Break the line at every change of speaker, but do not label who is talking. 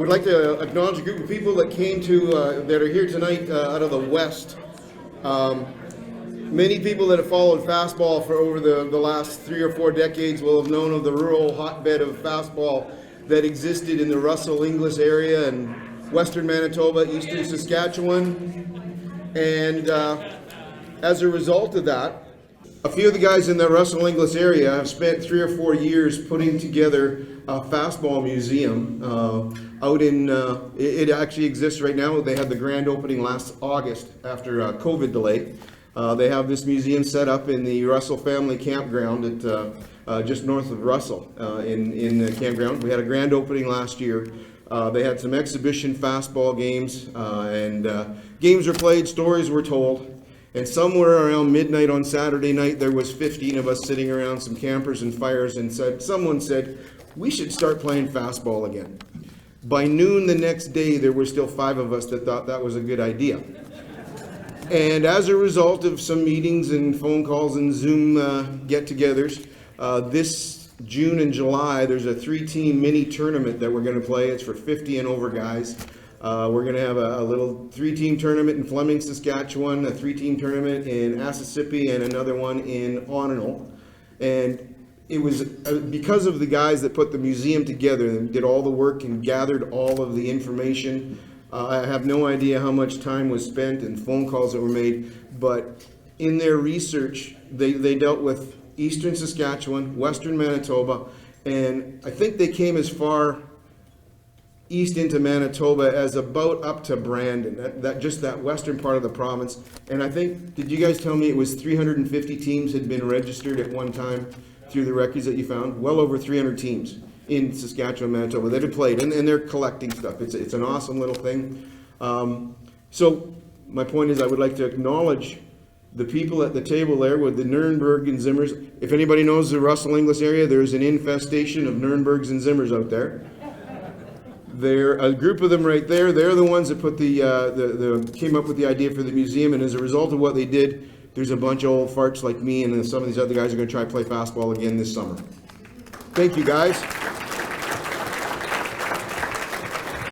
We'd like to acknowledge a group of people that came to, that are here tonight out of the West. Many people that have followed Fastball for over the last 3 or 4 decades will have known of the rural hotbed of Fastball that existed in the Russell Inglis area and western Manitoba, eastern Saskatchewan. And as a result of that, a few of the guys in the Russell Inglis area have spent 3 or 4 years putting together a Fastball museum out in, it actually exists right now. They had the grand opening last August after a COVID delay. They have this museum set up in the Russell family campground at just north of Russell in the campground. We had a grand opening last year. They had some exhibition Fastball games and games were played, stories were told. And somewhere around midnight on Saturday night, there was 15 of us sitting around some campers and fires, and someone said, we should start playing Fastball again. By noon the next day, there were still 5 of us that thought that was a good idea. And as a result of some meetings and phone calls and Zoom get-togethers, this June and July, there's a 3-team mini tournament that we're going to play. It's for 50 and over guys. We're going to have a little 3-team tournament in Fleming, Saskatchewan, a 3-team tournament in Assissippi, and another one in Onondaga. And it was because of the guys that put the museum together and did all the work and gathered all of the information. I have no idea how much time was spent and phone calls that were made, but in their research, they dealt with eastern Saskatchewan, western Manitoba, and I think they came as far east into Manitoba as about up to Brandon, just that western part of the province. And I think, did you guys tell me it was 350 teams had been registered at one time through the records that you found? Well over 300 teams in Saskatchewan, Manitoba that had played, and they're collecting stuff. It's an awesome little thing. So my point is I would like to acknowledge the people at the table there with the Nuremberg and Zimmers. If anybody knows the Russell Inglis area, there's an infestation of Nurembergs and Zimmers out there. They're a group of them right there. They're the ones that put came up with the idea for the museum, and as a result of what they did, there's a bunch of old farts like me and some of these other guys are going to try to play Fastball again this summer. Thank you, guys.